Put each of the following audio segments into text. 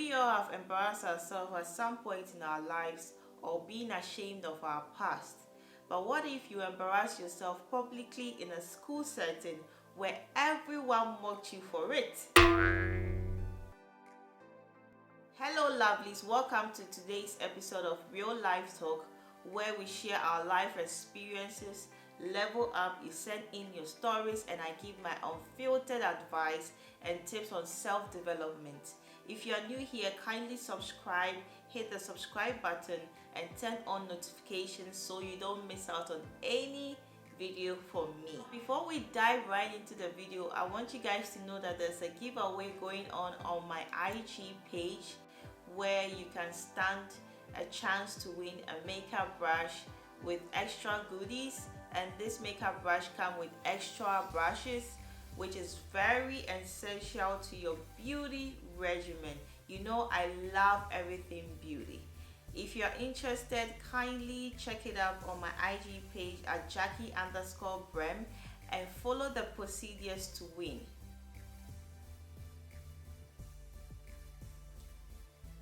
We all have embarrassed ourselves at some point in our lives or been ashamed of our past. But what if you embarrass yourself publicly in a school setting where everyone mocked you for it? Hello lovelies, welcome to today's episode of Real Life Talk, where we share our life experiences, level up, you send in your stories, and I give my unfiltered advice and tips on self-development. If you are new here, kindly subscribe, hit the subscribe button and turn on notifications so you don't miss out on any video from me. Before we dive right into the video, I want you guys to know that there's a giveaway going on my IG page where you can stand a chance to win a makeup brush with extra goodies, and this makeup brush comes with extra brushes, which is very essential to your beauty regimen. You know I love everything beauty. If you're interested, kindly check it out on my IG page at Jackie_Brehm and follow the procedures to win.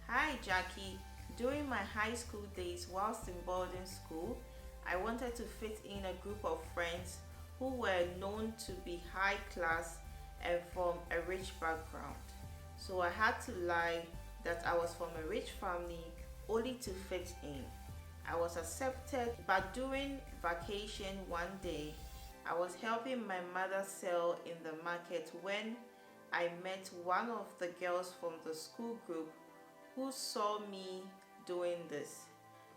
Hi Jackie, during my high school days whilst in boarding school, I wanted to fit in a group of friends who were known to be high class and from a rich background. So I had to lie that I was from a rich family only to fit in. I was accepted, but during vacation one day, I was helping my mother sell in the market when I met one of the girls from the school group who saw me doing this.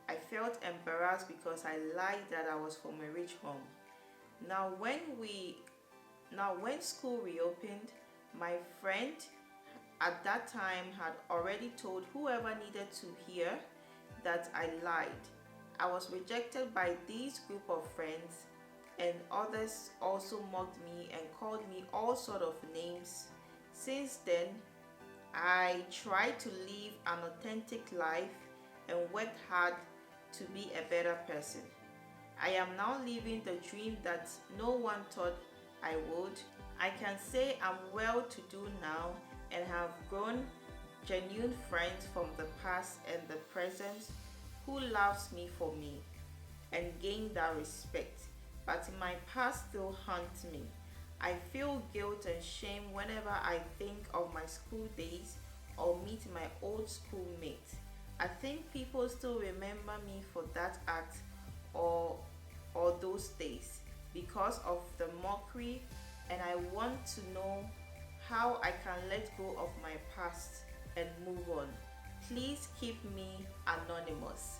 I felt embarrassed because I lied that I was from a rich home. Now when school reopened, my friend at that time had already told whoever needed to hear that I lied. I was rejected by this group of friends, and others also mocked me and called me all sort of names. Since then, I tried to live an authentic life and worked hard to be a better person. I am now living the dream that no one thought I would. I can say I'm well to do now and have grown genuine friends from the past and the present who loves me for me and gain that respect. But my past still haunts me. I feel guilt and shame whenever I think of my school days or meet my old schoolmates. I think people still remember me for that act or those days because of the mockery, and I want to know how I can let go of my past and move on. Please keep me anonymous.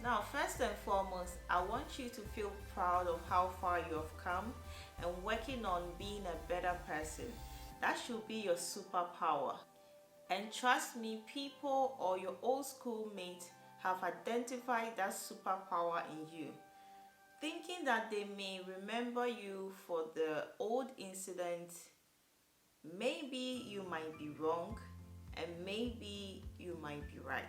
Now, first and foremost, I want you to feel proud of how far you have come and working on being a better person. That should be your superpower. And trust me, people or your old schoolmates have identified that superpower in you. Thinking that they may remember you for the old incident, maybe you might be wrong and maybe you might be right.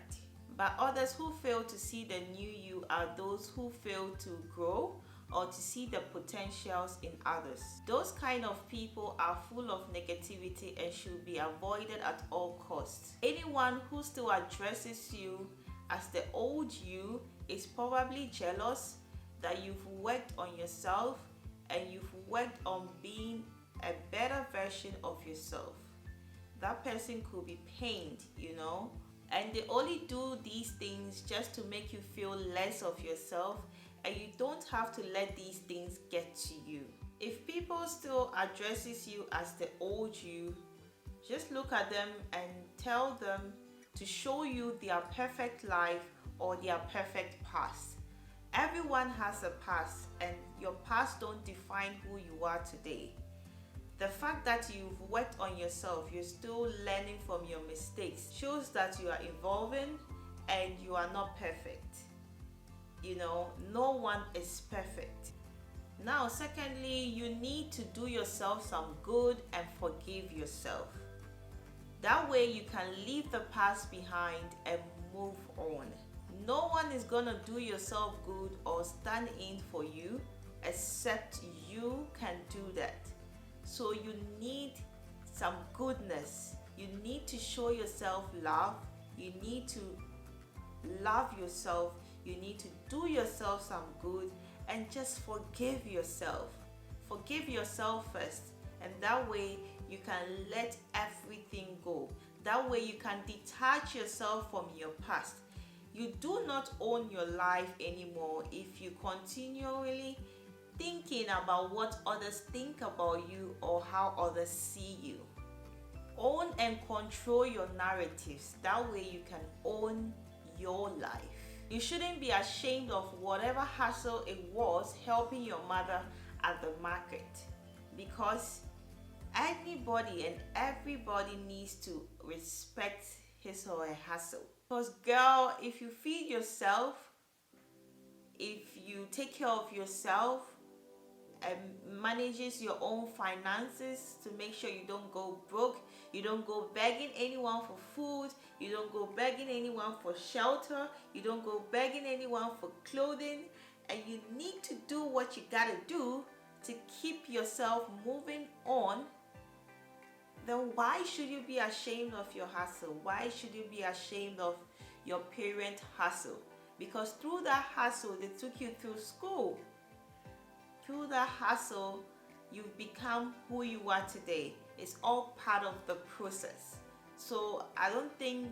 But others who fail to see the new you are those who fail to grow or to see the potentials in others. Those kind of people are full of negativity and should be avoided at all costs. Anyone who still addresses you as the old you is probably jealous that you've worked on yourself and you've worked on being a better version of yourself. That person could be pained, and they only do these things just to make you feel less of yourself, and you don't have to let these things get to you. If people still addresses you as the old you, just look at them and tell them to show you their perfect life or their perfect past. Everyone has a past, and your past don't define who you are today. The fact that you've worked on yourself, you're still learning from your mistakes, shows that you are evolving and you are not perfect. No one is perfect. Now, secondly, you need to do yourself some good and forgive yourself. That way you can leave the past behind and move on. No one is gonna do yourself good or stand in for you except you can do that. So you need some goodness. You need to show yourself love. You need to love yourself. You need to do yourself some good and just forgive yourself. Forgive yourself first, and that way you can let everything go. That way you can detach yourself from your past. You do not own your life anymore if you continually thinking about what others think about you or how others see you. Own and control your narratives. That way you can own your life. You shouldn't be ashamed of whatever hassle it was helping your mother at the market, because anybody and everybody needs to respect his or her hustle. Because girl, if you feed yourself, if you take care of yourself and manages your own finances to make sure you don't go broke, you don't go begging anyone for food, you don't go begging anyone for shelter, you don't go begging anyone for clothing, and you need to do what you gotta do to keep yourself moving on, then why should you be ashamed of your hustle? Why should you be ashamed of your parent hustle? Because through that hustle, they took you through school. Through that hustle, you've become who you are today. It's all part of the process. So I don't think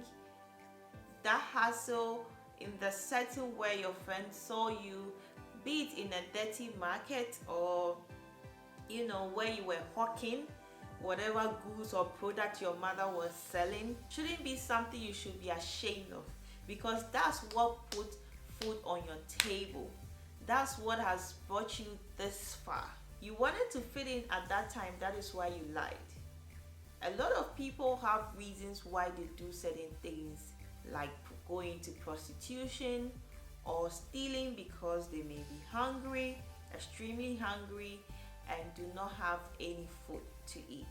that hustle in the setting where your friends saw you, be it in a dirty market or where you were hawking whatever goods or product your mother was selling, shouldn't be something you should be ashamed of, because that's what put food on your table. That's what has brought you this far. You wanted to fit in at that time. That is why you lied. A lot of people have reasons why they do certain things, like going to prostitution or stealing, because they may be hungry, extremely hungry, and do not have any food to eat.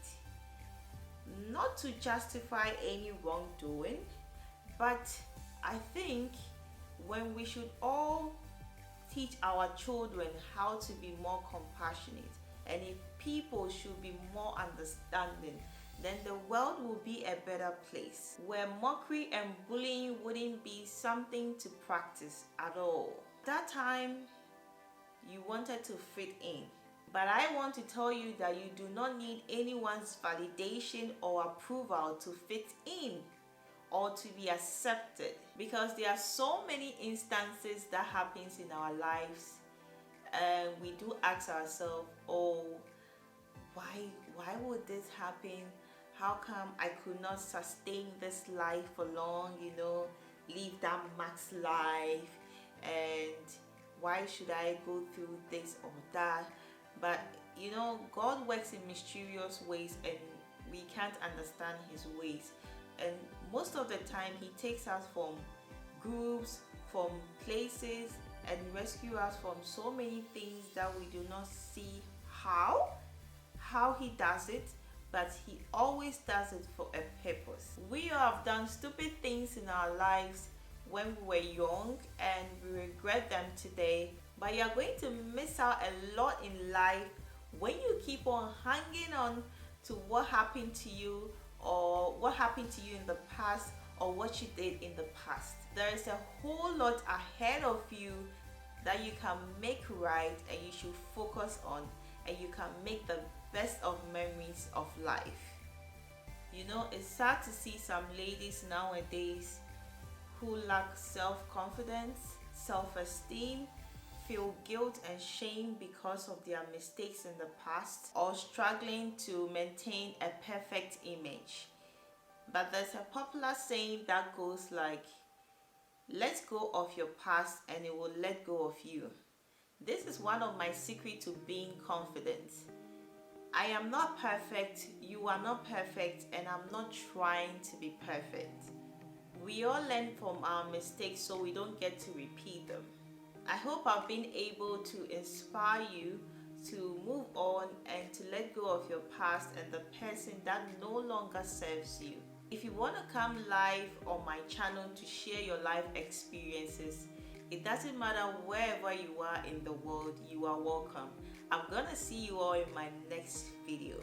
Not to justify any wrongdoing, but I think when we should all teach our children how to be more compassionate, and if people should be more understanding, then the world will be a better place where mockery and bullying wouldn't be something to practice at all. That time you wanted to fit in, but I want to tell you that you do not need anyone's validation or approval to fit in or to be accepted, because there are so many instances that happens in our lives, and we do ask ourselves, oh, why would this happen? How come I could not sustain this life for long, live that max life, and why should I go through this or that? But God works in mysterious ways, and we can't understand his ways. And most of the time he takes us from groups, from places, and rescue us from so many things that we do not see how he does it, but he always does it for a purpose. We have done stupid things in our lives when we were young, and we regret them today, but you're going to miss out a lot in life when you keep on hanging on to what happened to you, or what happened to you in the past, or what you did in the past. There is a whole lot ahead of you that you can make right, and you should focus on, and you can make the best of memories of life. It's sad to see some ladies nowadays who lack self-confidence, self-esteem, feel guilt and shame because of their mistakes in the past, or struggling to maintain a perfect image. But there's a popular saying that goes like, let go of your past and it will let go of you. This is one of my secrets to being confident. I am not perfect, you are not perfect, and I'm not trying to be perfect. We all learn from our mistakes so we don't get to repeat them. I hope I've been able to inspire you to move on and to let go of your past and the person that no longer serves you. If you want to come live on my channel to share your life experiences, it doesn't matter wherever you are in the world, you are welcome. I'm gonna see you all in my next video.